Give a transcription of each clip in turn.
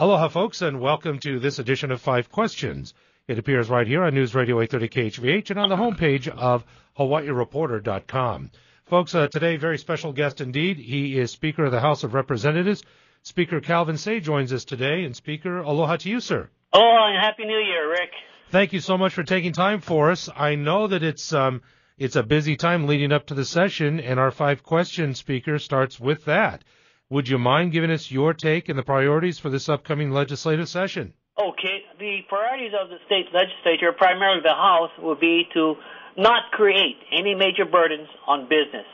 Aloha, folks, and welcome to this edition of Five Questions. It appears right here on News Radio 830 KHVH and on the homepage of HawaiiReporter.com. Folks, today, very special guest indeed. He is Speaker of the House of Representatives. Speaker Calvin Say joins us today. And Speaker, aloha to you, sir. Aloha and Happy New Year, Rick. Thank you so much for taking time for us. I know that it's a busy time leading up to the session, and our Five Questions, Speaker, starts with that. Would you mind giving us your take and the priorities for this upcoming legislative session? Okay. The priorities of the state legislature, primarily the House, will be to not create any major burdens on business.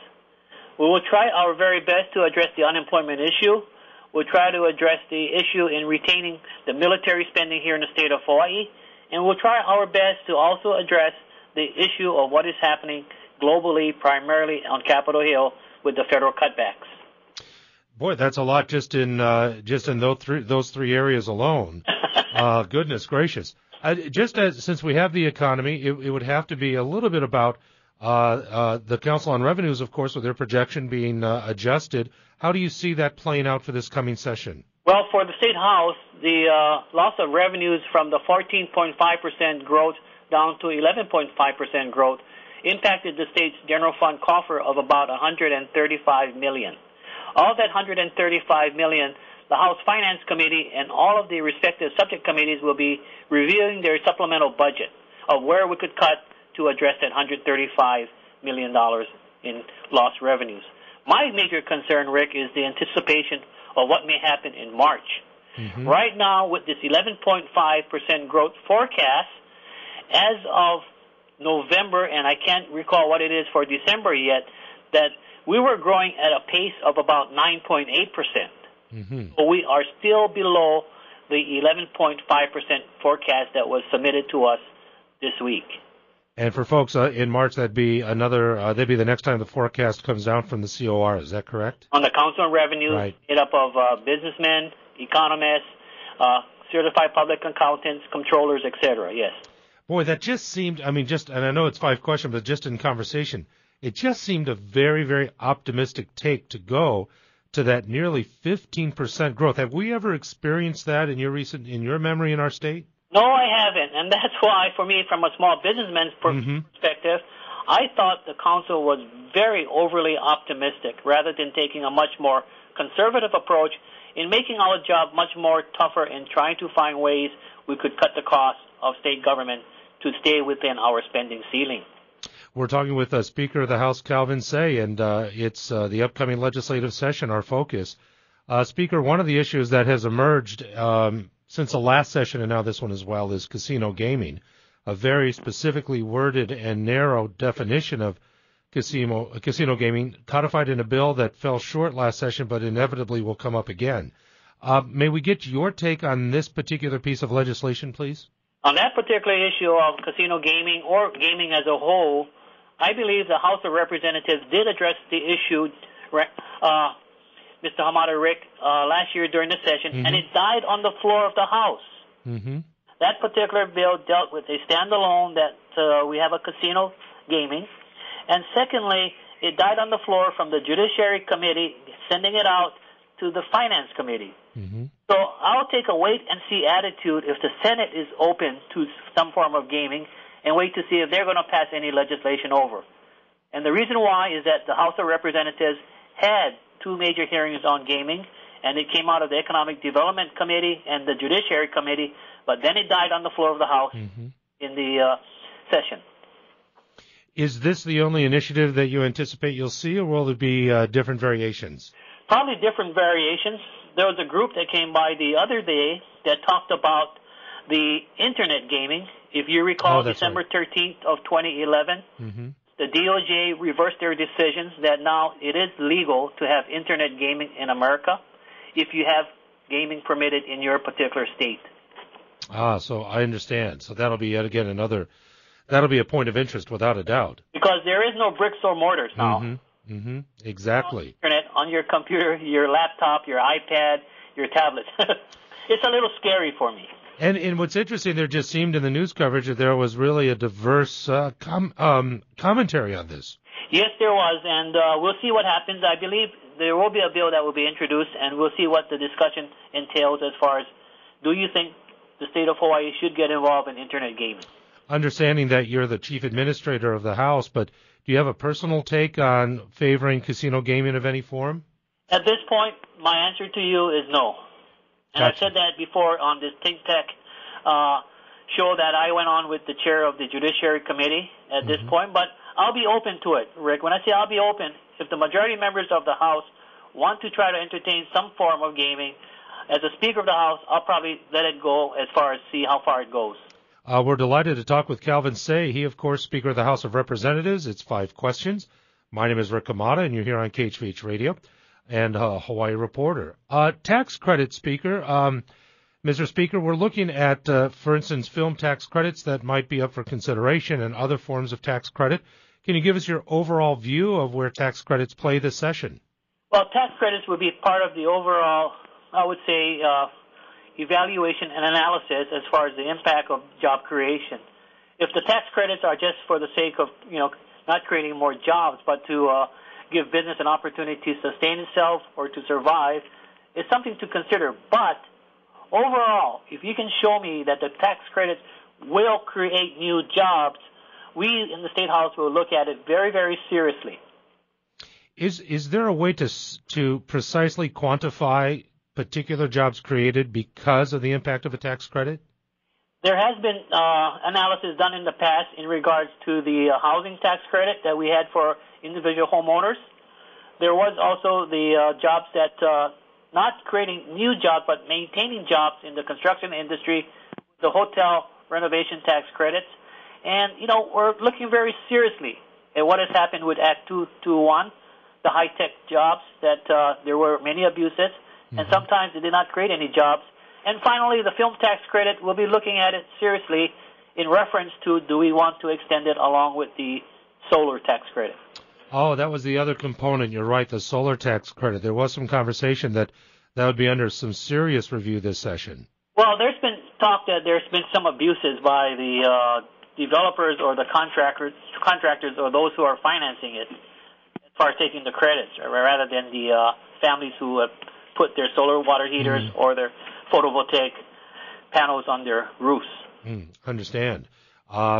We will try our very best to address the unemployment issue. We'll try to address the issue in retaining the military spending here in the state of Hawaii. And we'll try our best to also address the issue of what is happening globally, primarily on Capitol Hill with the federal cutbacks. Boy, that's a lot just in those three areas alone. Goodness gracious! Since we have the economy, it would have to be a little bit about the Council on Revenues, of course, with their projection being adjusted. How do you see that playing out for this coming session? Well, for the State House, the loss of revenues from the 14.5% growth down to 11.5% growth impacted the state's general fund coffer of about $135 million. All that $135 million, the House Finance Committee and all of the respective subject committees will be reviewing their supplemental budget of where we could cut to address that $135 million in lost revenues. My major concern, Rick, is the anticipation of what may happen in March. Mm-hmm. Right now, with this 11.5% growth forecast, as of November, and I can't recall what it is for December yet, that we were growing at a pace of about 9.8%. Mm-hmm. So we are still below the 11.5% forecast that was submitted to us this week. And for folks in March, that'd be the next time the forecast comes down from the COR. Is that correct? On the Council on Revenue, right. Made up of businessmen, economists, certified public accountants, controllers, etc. Yes. Boy, that just seemed, and I know it's five questions, but just in conversation, it just seemed a very, very optimistic take to go to that nearly 15% growth. Have we ever experienced that in your memory in our state? No, I haven't, and that's why, for me, from a small businessman's perspective, I thought the council was very overly optimistic rather than taking a much more conservative approach in making our job much more tougher in trying to find ways we could cut the cost of state government to stay within our spending ceiling. We're talking with Speaker of the House, Calvin Say, and it's the upcoming legislative session, our focus. Speaker, one of the issues that has emerged since the last session and now this one as well is casino gaming, a very specifically worded and narrow definition of casino gaming codified in a bill that fell short last session but inevitably will come up again. May we get your take on this particular piece of legislation, please? On that particular issue of casino gaming or gaming as a whole, I believe the House of Representatives did address the issue, Mr. Hamada, Rick, last year during the session, and it died on the floor of the House. Mm-hmm. That particular bill dealt with a standalone that we have a casino gaming, and secondly, it died on the floor from the Judiciary Committee, sending it out to the Finance Committee. Mm-hmm. So I'll take a wait-and-see attitude if the Senate is open to some form of gaming and wait to see if they're going to pass any legislation over. And the reason why is that the House of Representatives had two major hearings on gaming, and it came out of the Economic Development Committee and the Judiciary Committee, but then it died on the floor of the House in the session. Is this the only initiative that you anticipate you'll see, or will there be different variations? Probably different variations. There was a group that came by the other day that talked about the Internet gaming. If you recall, December 13th of 2011, the DOJ reversed their decisions that now it is legal to have Internet gaming in America if you have gaming permitted in your particular state. So I understand. So that'll be yet again that'll be a point of interest without a doubt. Because there is no bricks or mortars now. Exactly. Internet on your computer, your laptop, your iPad, your tablet. It's a little scary for me. And what's interesting, there just seemed in the news coverage that there was really a diverse commentary on this. Yes, there was, and we'll see what happens. I believe there will be a bill that will be introduced, and we'll see what the discussion entails as far as do you think the state of Hawaii should get involved in internet gaming? Understanding that you're the chief administrator of the House, but do you have a personal take on favoring casino gaming of any form? At this point, my answer to you is no. And Gotcha. I've said that before on this Think Tech show that I went on with the chair of the Judiciary Committee at this point, but I'll be open to it, Rick. When I say I'll be open, if the majority members of the House want to try to entertain some form of gaming, as a Speaker of the House, I'll probably let it go as far as see how far it goes. We're delighted to talk with Calvin Say. He, of course, Speaker of the House of Representatives. It's 5 questions. My name is Rick Hamada, and you're here on KHVH Radio and Hawaii Reporter. Tax credit, Speaker. Mr. Speaker, we're looking at, for instance, film tax credits that might be up for consideration and other forms of tax credit. Can you give us your overall view of where tax credits play this session? Well, tax credits would be part of the overall, I would say, evaluation and analysis as far as the impact of job creation. If the tax credits are just for the sake of, not creating more jobs, but to give business an opportunity to sustain itself or to survive, it's something to consider. But overall, if you can show me that the tax credits will create new jobs, we in the State House will look at it very, very seriously. Is there a way to precisely quantify particular jobs created because of the impact of a tax credit? There has been analysis done in the past in regards to the housing tax credit that we had for individual homeowners. There was also the jobs that, not creating new jobs, but maintaining jobs in the construction industry, the hotel renovation tax credits. And, we're looking very seriously at what has happened with Act 221, the high-tech jobs that there were many abuses, and sometimes it did not create any jobs. And finally, the film tax credit, we'll be looking at it seriously in reference to do we want to extend it along with the solar tax credit. Oh, that was the other component. You're right, the solar tax credit. There was some conversation that would be under some serious review this session. Well, there's been talk that there's been some abuses by the developers or the contractors or those who are financing it as far as taking the credits rather than the families who have put their solar water heaters or their photovoltaic panels on their roofs. Understand.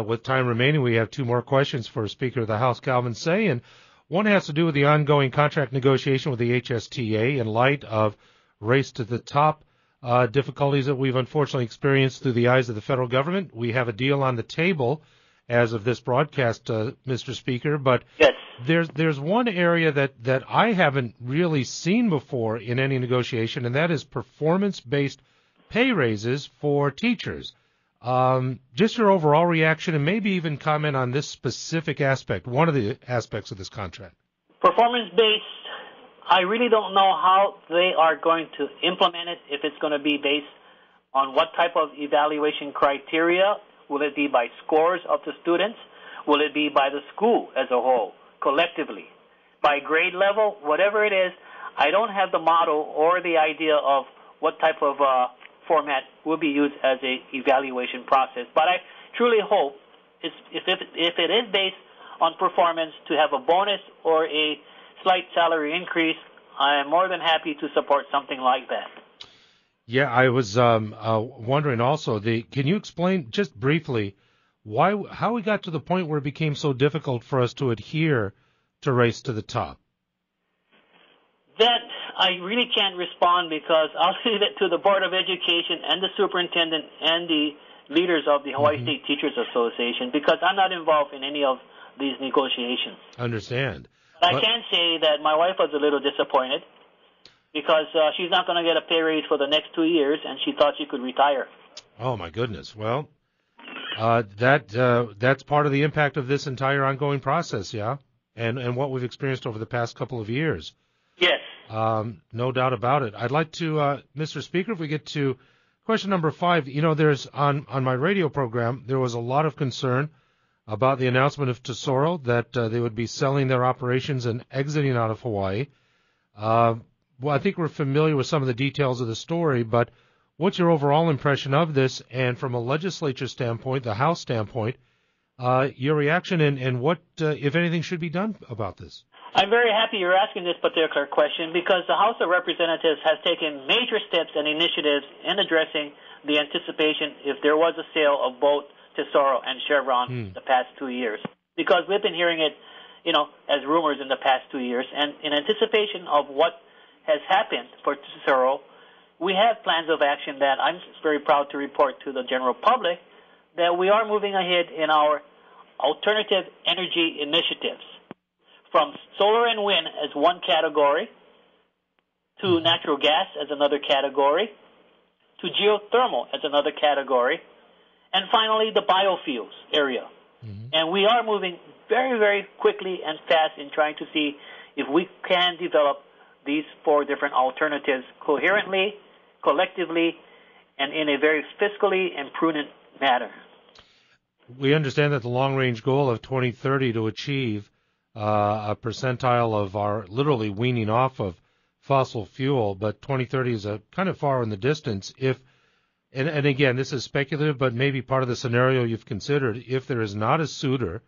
With time remaining, we have 2 more questions for Speaker of the House, Calvin Say, and one has to do with the ongoing contract negotiation with the HSTA in light of race to the top difficulties that we've unfortunately experienced through the eyes of the federal government. We have a deal on the table as of this broadcast, Mr. Speaker, but yes. There's one area that I haven't really seen before in any negotiation, and that is performance-based pay raises for teachers. Just your overall reaction, and maybe even comment on this specific aspect, one of the aspects of this contract. Performance-based, I really don't know how they are going to implement it, if it's going to be based on what type of evaluation criteria. Will it be by scores of the students? Will it be by the school as a whole, collectively? By grade level, whatever it is, I don't have the model or the idea of what type of format will be used as a evaluation process. But I truly hope, if it is based on performance, to have a bonus or a slight salary increase. I am more than happy to support something like that. Yeah, I was wondering also, can you explain just briefly how we got to the point where it became so difficult for us to adhere to Race to the Top? That I really can't respond because I'll leave it to the Board of Education and the superintendent and the leaders of the Hawaii State Teachers Association, because I'm not involved in any of these negotiations. Understand. But I can say that my wife was a little disappointed because she's not going to get a pay raise for the next 2 years, and she thought she could retire. Oh, my goodness. Well, that's part of the impact of this entire ongoing process, yeah, and what we've experienced over the past couple of years. Yes. No doubt about it. I'd like to, Mr. Speaker, if we get to question number 5, there's on my radio program, there was a lot of concern about the announcement of Tesoro that they would be selling their operations and exiting out of Hawaii. Well, I think we're familiar with some of the details of the story, but what's your overall impression of this? And from a legislature standpoint, the House standpoint, your reaction and what, if anything, should be done about this? I'm very happy you're asking this particular question because the House of Representatives has taken major steps and initiatives in addressing the anticipation if there was a sale of both Tesoro and Chevron the past 2 years. Because we've been hearing it, as rumors in the past 2 years. And in anticipation of what has happened for Tesoro, we have plans of action that I'm very proud to report to the general public that we are moving ahead in our alternative energy initiatives. From solar and wind as one category, to natural gas as another category, to geothermal as another category, and finally the biofuels area. And we are moving very, very quickly and fast in trying to see if we can develop these 4 different alternatives coherently, collectively, and in a very fiscally and prudent manner. We understand that the long-range goal of 2030 to achieve a percentile of our literally weaning off of fossil fuel, but 2030 is a kind of far in the distance. And again, this is speculative, but maybe part of the scenario you've considered, if there is not a suitor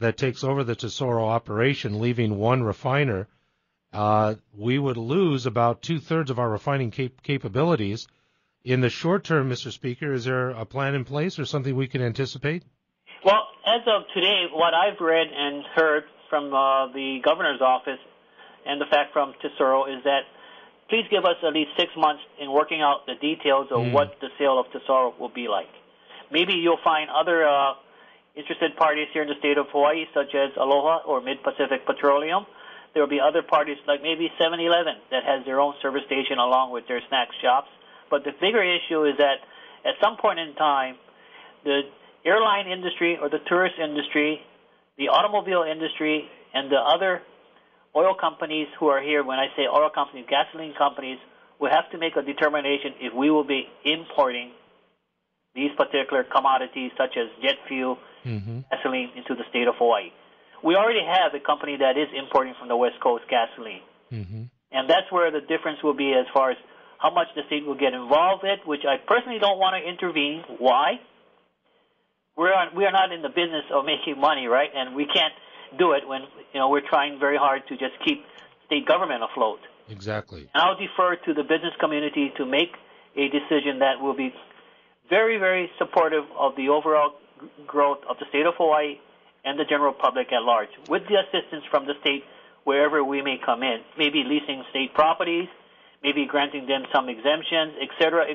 that takes over the Tesoro operation, leaving one refiner, we would lose about 2/3 of our refining capabilities. In the short term, Mr. Speaker, is there a plan in place or something we can anticipate? Well, as of today, what I've read and heard from the governor's office and the fact from Tesoro is that please give us at least 6 months in working out the details of what the sale of Tesoro will be like. Maybe you'll find other interested parties here in the state of Hawaii, such as Aloha or Mid-Pacific Petroleum. There will be other parties like maybe 7-Eleven that has their own service station along with their snack shops. But the bigger issue is that at some point in time, the airline industry or the tourist industry, the automobile industry, and the other oil companies who are here, when I say oil companies, gasoline companies, will have to make a determination if we will be importing these particular commodities such as jet fuel, gasoline into the state of Hawaii. We already have a company that is importing from the West Coast gasoline. And that's where the difference will be as far as how much the state will get involved in, which I personally don't want to intervene. Why? We are not in the business of making money, right? And we can't do it when we're trying very hard to just keep state government afloat. Exactly. And I'll defer to the business community to make a decision that will be very, very supportive of the overall growth of the state of Hawaii and the general public at large, with the assistance from the state wherever we may come in, maybe leasing state properties, maybe granting them some exemptions, et cetera,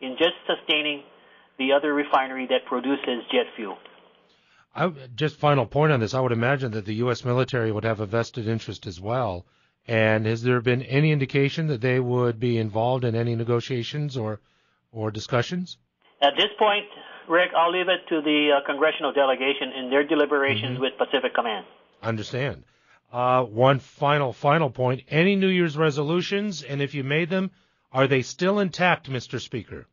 in just sustaining the other refinery that produces jet fuel. Just final point on this, I would imagine that the U.S. military would have a vested interest as well. And has there been any indication that they would be involved in any negotiations or discussions? At this point, Rick, I'll leave it to the congressional delegation in their deliberations with Pacific Command. Understand. One final point. Any New Year's resolutions, and if you made them, are they still intact, Mr. Speaker?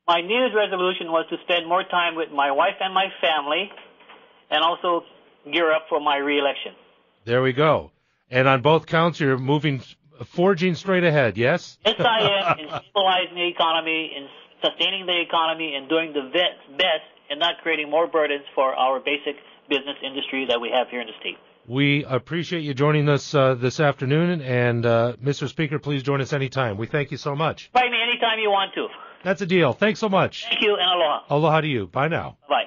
My New Year's resolution was to spend more time with my wife and my family, and also gear up for my re-election. There we go. And on both counts, you're forging straight ahead, yes? Yes, I am, in stabilizing the economy, in sustaining the economy, and doing the best and not creating more burdens for our basic business industry that we have here in the state. We appreciate you joining us this afternoon, and Mr. Speaker, please join us anytime. We thank you so much. Invite me anytime you want to. That's a deal. Thanks so much. Thank you, and aloha. Aloha to you. Bye now. Bye.